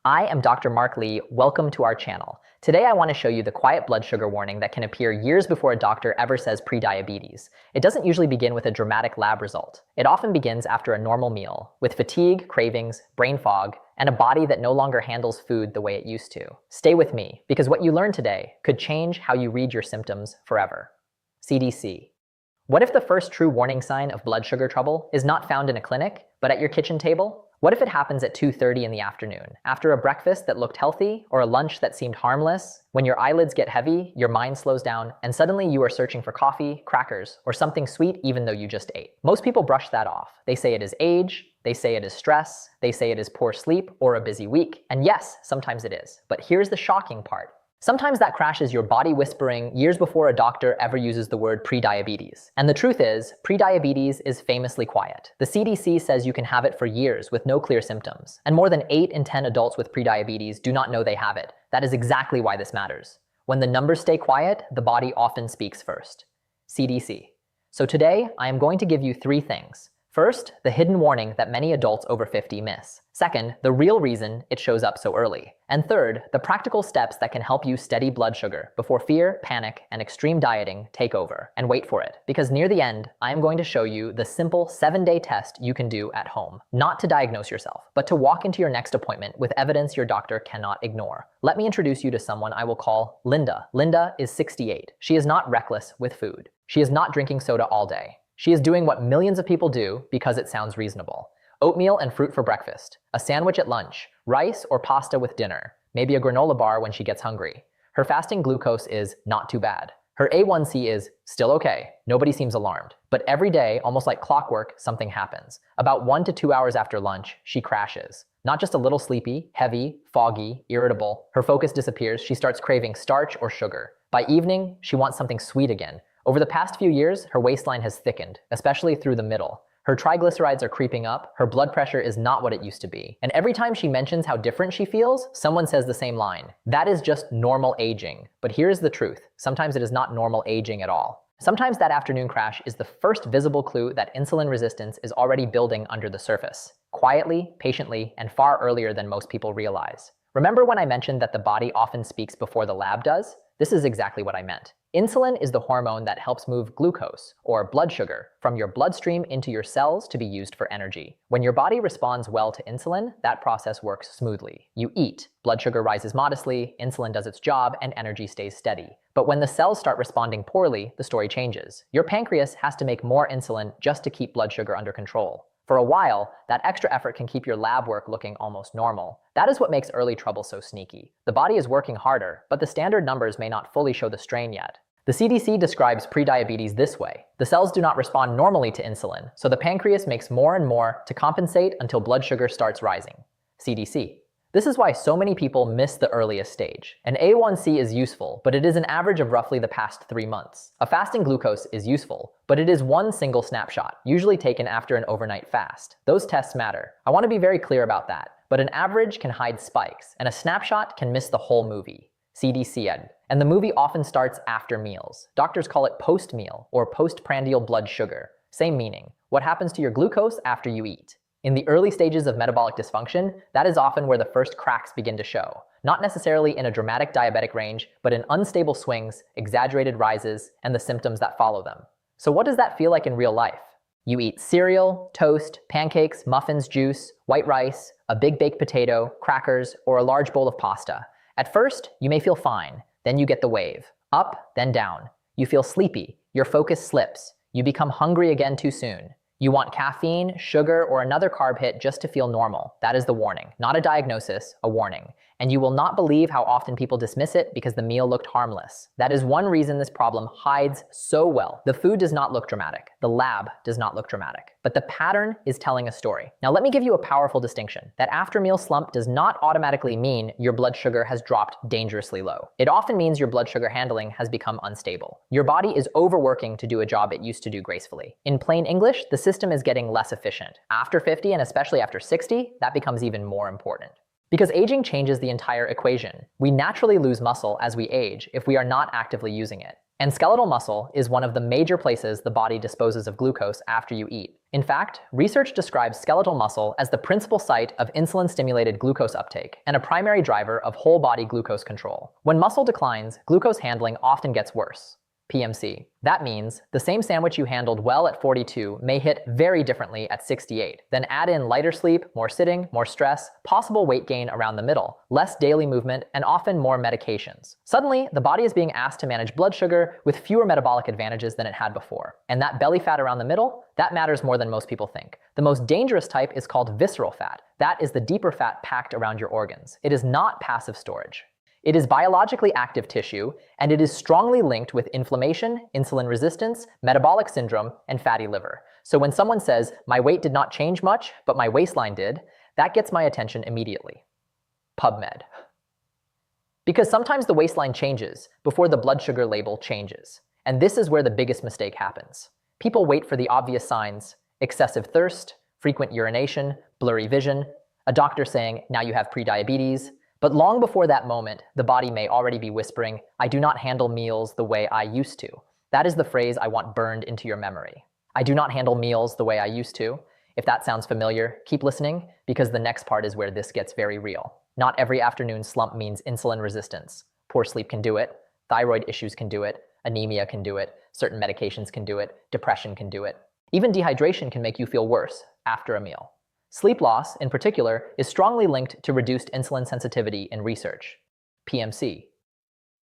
I am Dr. Mark Lee. Welcome to our channel. Today I want to show you the quiet blood sugar warning that can appear years before a doctor ever says prediabetes. It doesn't usually begin with a dramatic lab result. It often begins after a normal meal, with fatigue, cravings, brain fog, and a body that no longer handles food the way it used to. Stay with me, because what you learn today could change how you read your symptoms forever. CDC. What if the first true warning sign of blood sugar trouble is not found in a clinic, but at your kitchen table? What if it happens at 2:30 in the afternoon, after a breakfast that looked healthy or a lunch that seemed harmless? When your eyelids get heavy, your mind slows down, and suddenly you are searching for coffee, crackers, or something sweet even though you just ate. Most people brush that off. They say it is age, they say it is stress, they say it is poor sleep or a busy week. And yes, sometimes it is. But here's the shocking part. Sometimes that crash is your body whispering years before a doctor ever uses the word prediabetes. And the truth is, prediabetes is famously quiet. The CDC says you can have it for years with no clear symptoms. And more than 8 in 10 adults with prediabetes do not know they have it. That is exactly why this matters. When the numbers stay quiet, the body often speaks first. CDC. So today, I am going to give you 3 things. First, the hidden warning that many adults over 50 miss. Second, the real reason it shows up so early. And third, the practical steps that can help you steady blood sugar before fear, panic, and extreme dieting take over. And wait for it, because near the end, I am going to show you the simple 7-day test you can do at home. Not to diagnose yourself, but to walk into your next appointment with evidence your doctor cannot ignore. Let me introduce you to someone I will call Linda. Linda is 68. She is not reckless with food. She is not drinking soda all day. She is doing what millions of people do because it sounds reasonable. Oatmeal and fruit for breakfast, a sandwich at lunch, rice or pasta with dinner, maybe a granola bar when she gets hungry. Her fasting glucose is not too bad. Her A1C is still okay. Nobody seems alarmed. But every day, almost like clockwork, something happens. About 1 to 2 hours after lunch, she crashes. Not just a little sleepy, heavy, foggy, irritable. Her focus disappears. She starts craving starch or sugar. By evening, she wants something sweet again. Over the past few years, her waistline has thickened, especially through the middle. Her triglycerides are creeping up, her blood pressure is not what it used to be. And every time she mentions how different she feels, someone says the same line. That is just normal aging. But here's the truth. Sometimes it is not normal aging at all. Sometimes that afternoon crash is the first visible clue that insulin resistance is already building under the surface. Quietly, patiently, and far earlier than most people realize. Remember when I mentioned that the body often speaks before the lab does? This is exactly what I meant. Insulin is the hormone that helps move glucose, or blood sugar, from your bloodstream into your cells to be used for energy. When your body responds well to insulin, that process works smoothly. You eat, blood sugar rises modestly, insulin does its job, and energy stays steady. But when the cells start responding poorly, the story changes. Your pancreas has to make more insulin just to keep blood sugar under control. For a while, that extra effort can keep your lab work looking almost normal. That is what makes early trouble so sneaky. The body is working harder, but the standard numbers may not fully show the strain yet. The CDC describes prediabetes this way. The cells do not respond normally to insulin, so the pancreas makes more and more to compensate until blood sugar starts rising. CDC. This is why so many people miss the earliest stage. An A1C is useful, but it is an average of roughly the past 3 months. A fasting glucose is useful, but it is one single snapshot, usually taken after an overnight fast. Those tests matter. I want to be very clear about that, but an average can hide spikes, and a snapshot can miss the whole movie. CDC ed. And the movie often starts after meals. Doctors call it post-meal or postprandial blood sugar. Same meaning. What happens to your glucose after you eat? In the early stages of metabolic dysfunction, that is often where the first cracks begin to show. Not necessarily in a dramatic diabetic range, but in unstable swings, exaggerated rises, and the symptoms that follow them. So what does that feel like in real life? You eat cereal, toast, pancakes, muffins, juice, white rice, a big baked potato, crackers, or a large bowl of pasta. At first, you may feel fine. Then you get the wave. Up, then down. You feel sleepy. Your focus slips. You become hungry again too soon. You want caffeine, sugar, or another carb hit just to feel normal. That is the warning. Not a diagnosis, a warning. And you will not believe how often people dismiss it because the meal looked harmless. That is one reason this problem hides so well. The food does not look dramatic. The lab does not look dramatic. But the pattern is telling a story. Now let me give you a powerful distinction. That after-meal slump does not automatically mean your blood sugar has dropped dangerously low. It often means your blood sugar handling has become unstable. Your body is overworking to do a job it used to do gracefully. In plain English, the system is getting less efficient. After 50 and especially after 60, that becomes even more important. Because aging changes the entire equation. We naturally lose muscle as we age if we are not actively using it. And skeletal muscle is one of the major places the body disposes of glucose after you eat. In fact, research describes skeletal muscle as the principal site of insulin-stimulated glucose uptake and a primary driver of whole-body glucose control. When muscle declines, glucose handling often gets worse. PMC. That means the same sandwich you handled well at 42 may hit very differently at 68. Then add in lighter sleep, more sitting, more stress, possible weight gain around the middle, less daily movement, and often more medications. Suddenly, the body is being asked to manage blood sugar with fewer metabolic advantages than it had before. And that belly fat around the middle, that matters more than most people think. The most dangerous type is called visceral fat. That is the deeper fat packed around your organs. It is not passive storage. It is biologically active tissue, and it is strongly linked with inflammation, insulin resistance, metabolic syndrome, and fatty liver. So when someone says, "My weight did not change much, but my waistline did," that gets my attention immediately. PubMed. Because sometimes the waistline changes before the blood sugar label changes. And this is where the biggest mistake happens. People wait for the obvious signs: excessive thirst, frequent urination, blurry vision, a doctor saying, "Now you have prediabetes." But long before that moment, the body may already be whispering, "I do not handle meals the way I used to." That is the phrase I want burned into your memory. I do not handle meals the way I used to. If that sounds familiar, keep listening, because the next part is where this gets very real. Not every afternoon slump means insulin resistance. Poor sleep can do it. Thyroid issues can do it. Anemia can do it. Certain medications can do it. Depression can do it. Even dehydration can make you feel worse after a meal. Sleep loss, in particular, is strongly linked to reduced insulin sensitivity in research. PMC.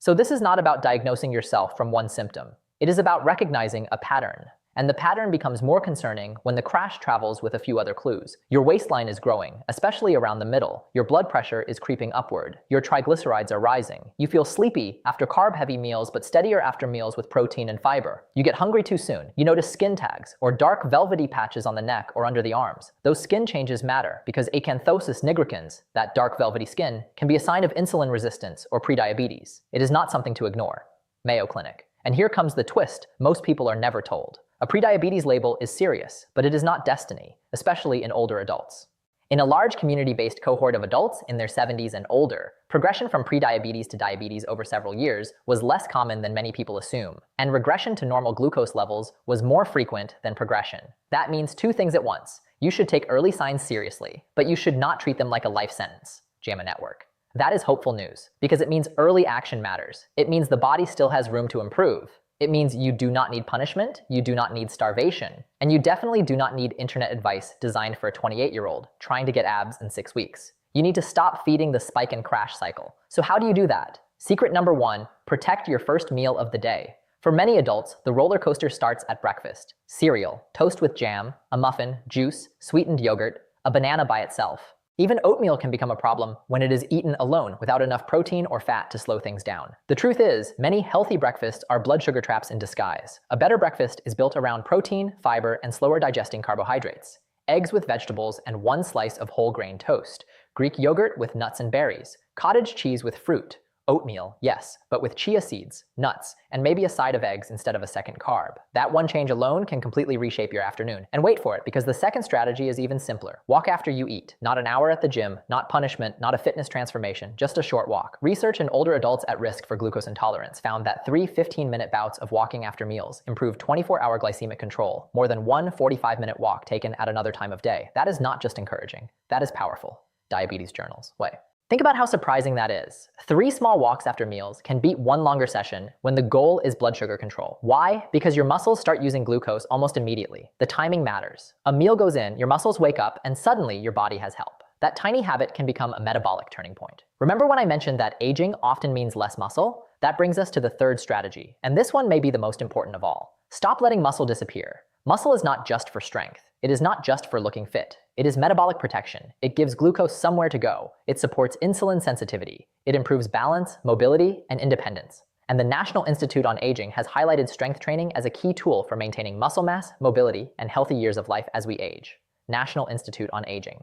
So this is not about diagnosing yourself from one symptom. It is about recognizing a pattern. And the pattern becomes more concerning when the crash travels with a few other clues. Your waistline is growing, especially around the middle. Your blood pressure is creeping upward. Your triglycerides are rising. You feel sleepy after carb-heavy meals but steadier after meals with protein and fiber. You get hungry too soon. You notice skin tags or dark velvety patches on the neck or under the arms. Those skin changes matter because Acanthosis nigricans, that dark velvety skin, can be a sign of insulin resistance or prediabetes. It is not something to ignore. Mayo Clinic. And here comes the twist most people are never told. A prediabetes label is serious, but it is not destiny, especially in older adults. In a large community-based cohort of adults in their 70s and older, progression from prediabetes to diabetes over several years was less common than many people assume, and regression to normal glucose levels was more frequent than progression. That means two things at once. You should take early signs seriously, but you should not treat them like a life sentence. JAMA Network. That is hopeful news, because it means early action matters. It means the body still has room to improve. It means you do not need punishment, you do not need starvation, and you definitely do not need internet advice designed for a 28-year-old trying to get abs in 6 weeks. You need to stop feeding the spike and crash cycle. So how do you do that? Secret number 1, protect your first meal of the day. For many adults, the roller coaster starts at breakfast. Cereal, toast with jam, a muffin, juice, sweetened yogurt, a banana by itself. Even oatmeal can become a problem when it is eaten alone without enough protein or fat to slow things down. The truth is, many healthy breakfasts are blood sugar traps in disguise. A better breakfast is built around protein, fiber, and slower digesting carbohydrates. Eggs with vegetables and 1 slice of whole grain toast. Greek yogurt with nuts and berries. Cottage cheese with fruit. Oatmeal, yes, but with chia seeds, nuts, and maybe a side of eggs instead of a second carb. That one change alone can completely reshape your afternoon. And wait for it, because the second strategy is even simpler. Walk after you eat. Not an hour at the gym, not punishment, not a fitness transformation, just a short walk. Research in older adults at risk for glucose intolerance found that 3 15-minute bouts of walking after meals improved 24-hour glycemic control, more than 1 45-minute walk taken at another time of day. That is not just encouraging, that is powerful. Diabetes journals. Wait. Think about how surprising that is. 3 small walks after meals can beat 1 longer session when the goal is blood sugar control. Why? Because your muscles start using glucose almost immediately. The timing matters. A meal goes in, your muscles wake up, and suddenly your body has help. That tiny habit can become a metabolic turning point. Remember when I mentioned that aging often means less muscle? That brings us to the third strategy, and this one may be the most important of all. Stop letting muscle disappear. Muscle is not just for strength. It is not just for looking fit. It is metabolic protection. It gives glucose somewhere to go. It supports insulin sensitivity. It improves balance, mobility, and independence. And the National Institute on Aging has highlighted strength training as a key tool for maintaining muscle mass, mobility, and healthy years of life as we age. National Institute on Aging.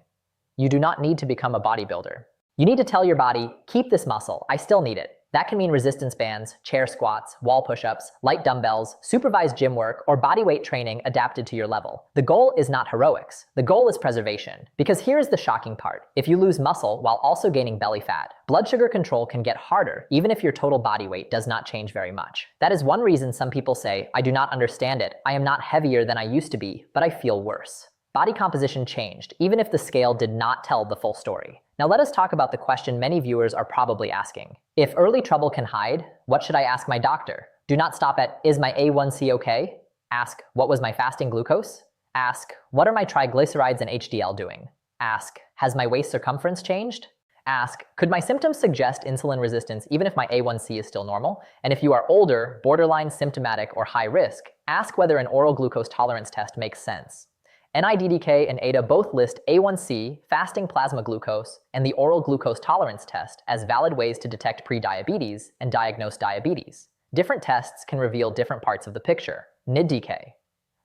You do not need to become a bodybuilder. You need to tell your body, keep this muscle, I still need it. That can mean resistance bands, chair squats, wall push-ups, light dumbbells, supervised gym work, or bodyweight training adapted to your level. The goal is not heroics. The goal is preservation. Because here's the shocking part. If you lose muscle while also gaining belly fat, blood sugar control can get harder even if your total body weight does not change very much. That is one reason some people say, "I do not understand it. I am not heavier than I used to be, but I feel worse." Body composition changed, even if the scale did not tell the full story. Now let us talk about the question many viewers are probably asking. If early trouble can hide, what should I ask my doctor? Do not stop at, "Is my A1C okay?" Ask, "What was my fasting glucose?" Ask, "What are my triglycerides and HDL doing?" Ask, "Has my waist circumference changed?" Ask, "Could my symptoms suggest insulin resistance even if my A1C is still normal?" And if you are older, borderline symptomatic, or high risk, ask whether an oral glucose tolerance test makes sense. NIDDK and ADA both list A1C, fasting plasma glucose, and the oral glucose tolerance test as valid ways to detect prediabetes and diagnose diabetes. Different tests can reveal different parts of the picture. NIDDK.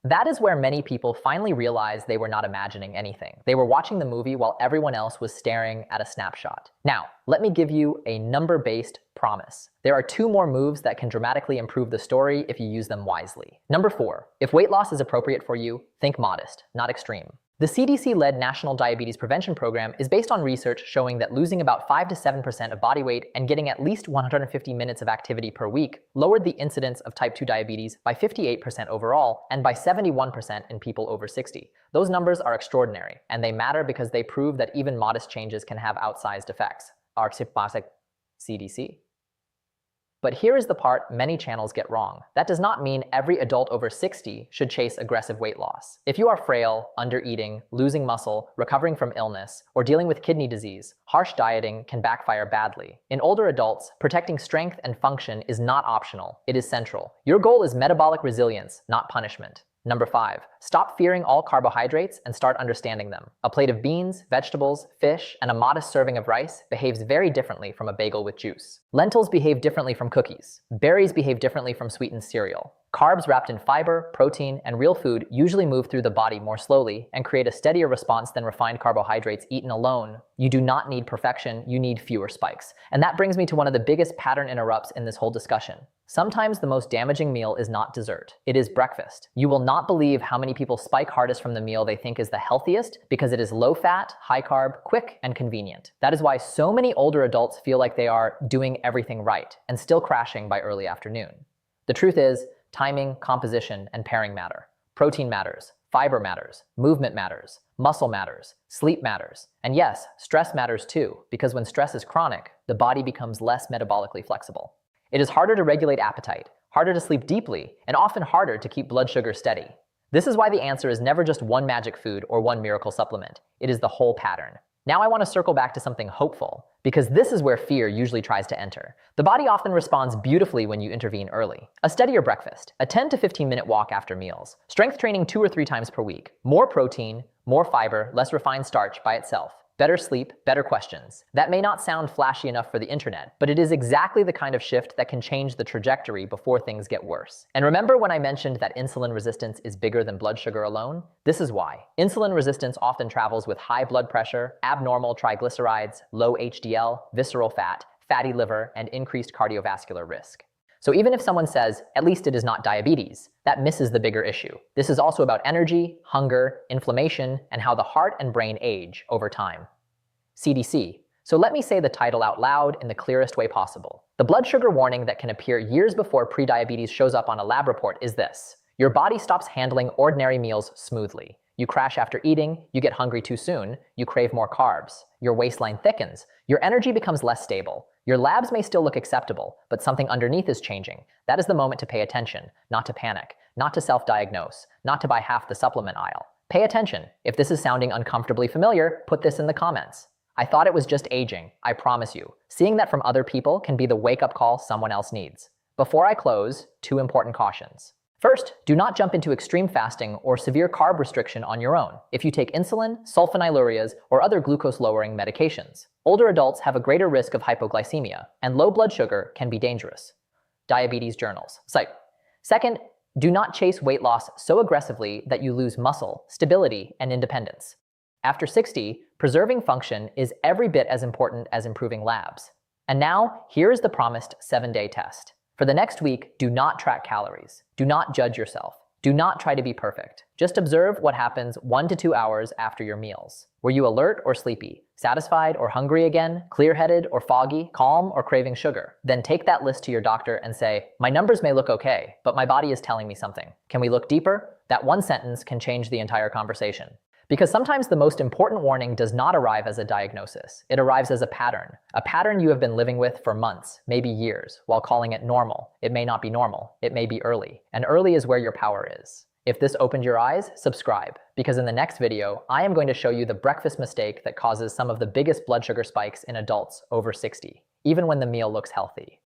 That is where many people finally realized they were not imagining anything. They were watching the movie while everyone else was staring at a snapshot. Now, let me give you a number-based promise. There are 2 more moves that can dramatically improve the story if you use them wisely. Number 4, if weight loss is appropriate for you, think modest, not extreme. The CDC-led National Diabetes Prevention Program is based on research showing that losing about 5 to 7% of body weight and getting at least 150 minutes of activity per week lowered the incidence of type 2 diabetes by 58% overall and by 71% in people over 60. Those numbers are extraordinary, and they matter because they prove that even modest changes can have outsized effects. CDC. But here is the part many channels get wrong. That does not mean every adult over 60 should chase aggressive weight loss. If you are frail, under-eating, losing muscle, recovering from illness, or dealing with kidney disease, harsh dieting can backfire badly. In older adults, protecting strength and function is not optional. It is central. Your goal is metabolic resilience, not punishment. Number 5, stop fearing all carbohydrates and start understanding them. A plate of beans, vegetables, fish, and a modest serving of rice behaves very differently from a bagel with juice. Lentils behave differently from cookies. Berries behave differently from sweetened cereal. Carbs wrapped in fiber, protein, and real food usually move through the body more slowly and create a steadier response than refined carbohydrates eaten alone. You do not need perfection, you need fewer spikes. And that brings me to one of the biggest pattern interrupts in this whole discussion. Sometimes the most damaging meal is not dessert, it is breakfast. You will not believe how many people spike hardest from the meal they think is the healthiest because it is low fat, high carb, quick, and convenient. That is why so many older adults feel like they are doing everything right and still crashing by early afternoon. The truth is, timing, composition, and pairing matter. Protein matters, fiber matters, movement matters, muscle matters, sleep matters. And yes, stress matters too, because when stress is chronic, the body becomes less metabolically flexible. It is harder to regulate appetite, harder to sleep deeply, and often harder to keep blood sugar steady. This is why the answer is never just one magic food or one miracle supplement. It is the whole pattern. Now I want to circle back to something hopeful, because this is where fear usually tries to enter. The body often responds beautifully when you intervene early. A steadier breakfast, a 10 to 15-minute walk after meals, strength training 2 or 3 times per week, more protein, more fiber, less refined starch by itself. Better sleep, better questions. That may not sound flashy enough for the internet, but it is exactly the kind of shift that can change the trajectory before things get worse. And remember when I mentioned that insulin resistance is bigger than blood sugar alone? This is why. Insulin resistance often travels with high blood pressure, abnormal triglycerides, low HDL, visceral fat, fatty liver, and increased cardiovascular risk. So even if someone says, at least it is not diabetes, that misses the bigger issue. This is also about energy, hunger, inflammation, and how the heart and brain age over time. CDC. So let me say the title out loud in the clearest way possible. The blood sugar warning that can appear years before prediabetes shows up on a lab report is this. Your body stops handling ordinary meals smoothly. You crash after eating, you get hungry too soon, you crave more carbs, your waistline thickens, your energy becomes less stable. Your labs may still look acceptable, but something underneath is changing. That is the moment to pay attention, not to panic, not to self-diagnose, not to buy half the supplement aisle. Pay attention. If this is sounding uncomfortably familiar, put this in the comments. I thought it was just aging, I promise you. Seeing that from other people can be the wake-up call someone else needs. Before I close, 2 important cautions. First, do not jump into extreme fasting or severe carb restriction on your own if you take insulin, sulfonylureas, or other glucose-lowering medications. Older adults have a greater risk of hypoglycemia, and low blood sugar can be dangerous. Diabetes journals. Second, do not chase weight loss so aggressively that you lose muscle, stability, and independence. After 60, preserving function is every bit as important as improving labs. And now, here is the promised 7-day test. For the next week, do not track calories. Do not judge yourself. Do not try to be perfect. Just observe what happens 1 to 2 hours after your meals. Were you alert or sleepy? Satisfied or hungry again? Clear-headed or foggy? Calm or craving sugar? Then take that list to your doctor and say, my numbers may look okay, but my body is telling me something. Can we look deeper? That one sentence can change the entire conversation. Because sometimes the most important warning does not arrive as a diagnosis. It arrives as a pattern you have been living with for months, maybe years, while calling it normal. It may not be normal. It may be early. And early is where your power is. If this opened your eyes, subscribe, because in the next video, I am going to show you the breakfast mistake that causes some of the biggest blood sugar spikes in adults over 60, even when the meal looks healthy.